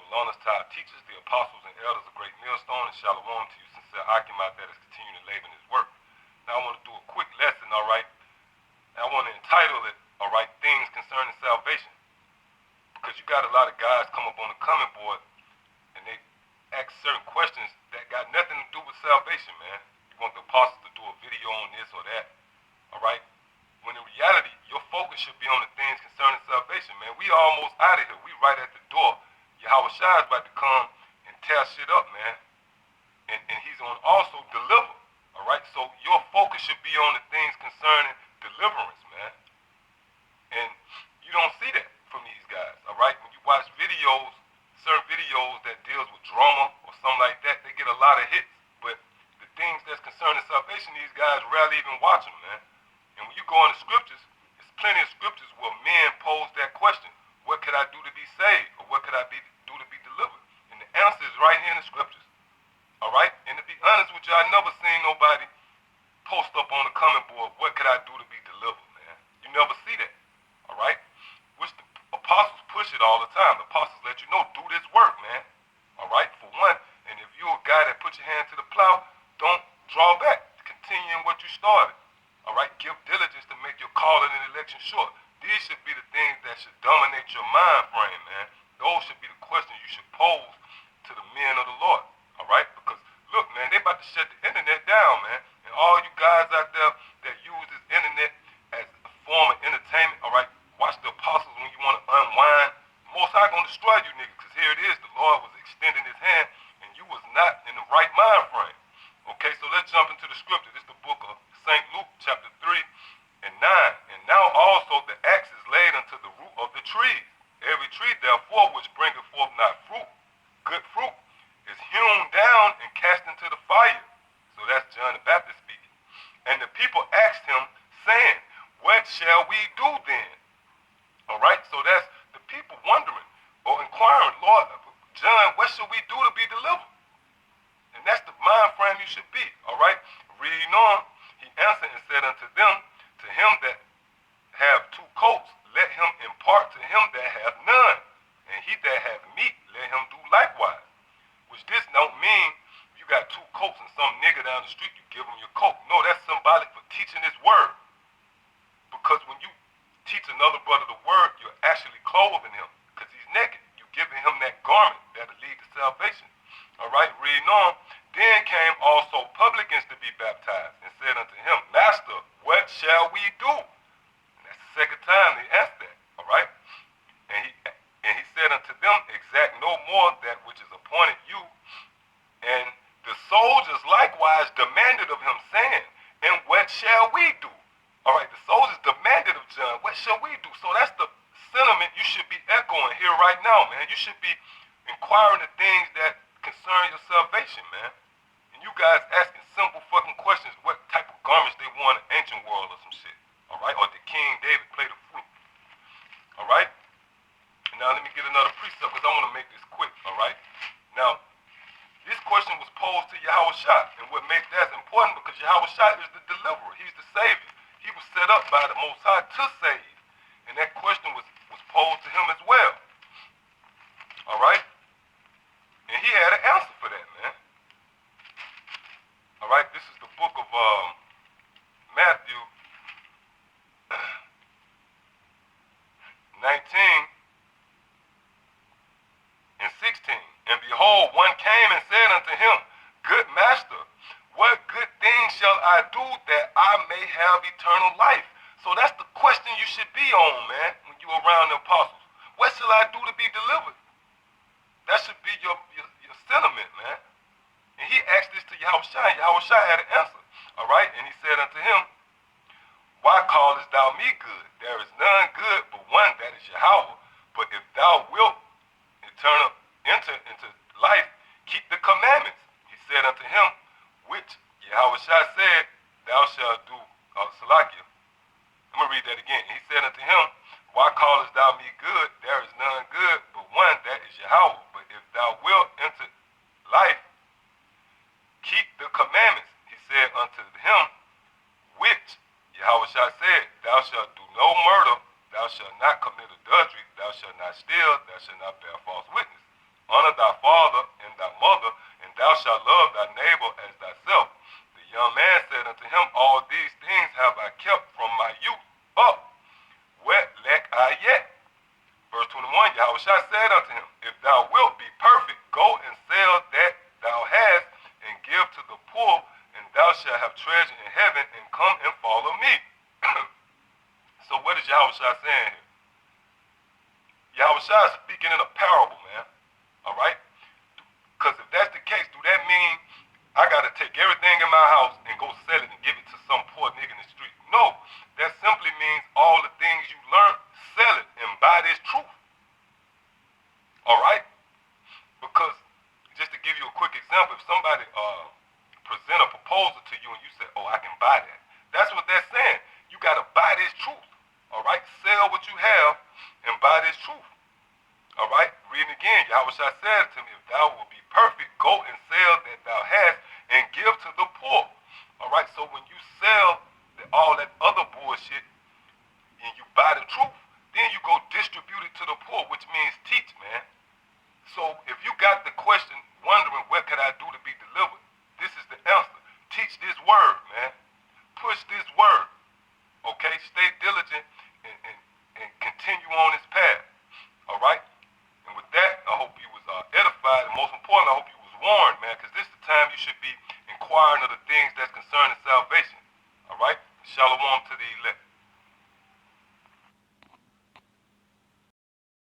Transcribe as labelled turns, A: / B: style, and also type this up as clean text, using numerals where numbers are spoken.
A: Shalom to our teachers, the apostles and elders of Great Millstone, and Shalom to you sincere Akim out there that's continuing to labor in his work. Now I want to do a quick lesson, all right? And I want to entitle it, all right, Things Concerning Salvation. Because you got a lot of guys come up on the comment board and they ask certain questions that got nothing to do with salvation, man. You want the apostles to do a video on this or that, all right? When in reality, your focus should be on the things concerning salvation, man. We almost out of here. We right at the door. Yahweh Shai is about to come and tear shit up, man. And he's going to also deliver, all right? So your focus should be on the things concerning deliverance, man. And you don't see that from these guys, all right? When you watch videos, certain videos that deals with drama or something like that, they get a lot of hits. But the things that's concerning salvation, these guys rarely even watch them, man. And when you go in the scriptures, there's plenty of scriptures where men pose that question, what could I do to be saved? Or what could I do to be delivered? And the answer is right here in the scriptures. All right? And to be honest with you, I never seen nobody post up on the comment board, what could I do to be delivered, man? You never see that. All right? Which the apostles push it all the time. The apostles let you know, do this work, man. All right? For one, and if you're a guy that put your hand to the plow, don't draw back. Continue in what you started. All right? Give diligence to make your calling and election short. These should be the things that should dominate your mind frame, man. Those should be the questions you should pose to the men of the Lord. All right? Because, look, man, they about to shut the internet down, man. And all you guys out there that use this internet as a form of entertainment, all right, watch the apostles when you want to unwind. Most High gonna destroy you niggas, because here it is, the Lord was extending his hand, and you was not in the right mind frame. Okay, so let's jump into the scripture. This is the book of St. Luke, chapter 3 and 9. And now also the axe is laid unto the root of the trees. Every tree, therefore, which bringeth forth not fruit, good fruit, is hewn down and cast into the fire. So that's John the Baptist speaking. And the people asked him, saying, what shall we do then? All right, so that's the people wondering or inquiring, Lord, John, what should we do to be delivered? And that's the mind frame you should be, all right? Reading on, he answered and said unto them, to him that have 2 coats, let him impart to him that hath none. And he that hath meat, let him do likewise. Which this don't mean you got 2 coats and some nigga down the street, you give him your coat. No, that's symbolic for teaching his word. Because when you teach another brother the word, you're actually clothing him, because he's naked. You're giving him that garment that'll lead to salvation. All right, reading on. Then came also publicans to be baptized, and said unto him, Master, what shall we do? And that's the second time they asked that. All right, and he said unto them, exact no more that which is appointed you. And the soldiers likewise demanded of him, saying, and what shall we do? All right, the soldiers demanded of John, what shall we do? So that's the sentiment you should be echoing here right now, man. You should be inquiring the things that concern your salvation, man. And you guys asking simple fucking questions, what type of garments they wore in the ancient world or some shit. All right, or did King David play the flute? All right. Now let me get another precept, because I want to make this quick. All right. Now, this question was posed to Yahweh Shai, and what makes that important, because Yahweh Shai is the deliverer. He's the savior. He was set up by the Most High to save. And that question was posed to him as well. All right? And he had an answer for that, man. All right? This is the book of Matthew 19 and 16. And behold, one came and said unto him, Good master, what good thing shall I do that I may have eternal life? So that's the question you should be on, man, when you're around the apostles. What shall I do to be delivered? That should be your sentiment, man. And he asked this to Yahweh Shai. Yahweh Shai had an answer, all right? And he said unto him, why callest thou me good? There is none good but one, that is Yahweh. But if thou wilt enter into life, keep the commandments. He said unto him, which Yahweh Shai said, thou shalt do, Salakia. I'm going to read that again. He said unto him, why callest thou me good? There is none good but one, that is Yahweh. But if thou wilt enter life, keep the commandments. He said unto him, which Yahweh Shai said, thou shalt do no murder, thou shalt not commit adultery, thou shalt not steal, thou shalt not bear false witness. Honor thy father and thy mother, and thou shalt love thy neighbor as thyself. The young man said unto him, All these things have I kept from my youth up. What lack I yet? Verse 21, Yahushua said unto him, If thou wilt be perfect, go and sell that thou hast, and give to the poor, and thou shalt have treasure in heaven, and come and follow me. So what is Yahushua saying here? Yahushua is speaking in a parable, man. Alright? Because if that's the case, do that mean I gotta take everything in my house and go sell it and give it to some poor nigga in the street? No. That simply means all the things you learned, sell it and buy this truth. Alright? Because, just to give you a quick example, if somebody present a proposal to you and you say, oh, I can buy that. That's what they're saying. You gotta buy this truth. Alright? Sell what you have and buy this truth. Alright? Reading again, Yahushua said to me, if thou wilt be perfect, go and sell that thou hast and give to the poor. Alright? So when you sell all that other bullshit and you buy the truth, then you go distribute it to the poor, which means teach, man. So if you got the question wondering what could I do to be delivered, this is the answer. Teach this word, man. Push this word. Okay? Stay diligent and continue on this path. Alright? And with that, I hope you was edified, and most important, I hope you was warned, man, because this is the time you should be inquiring of the things that's concerning salvation. Alright? Shalom to the elect.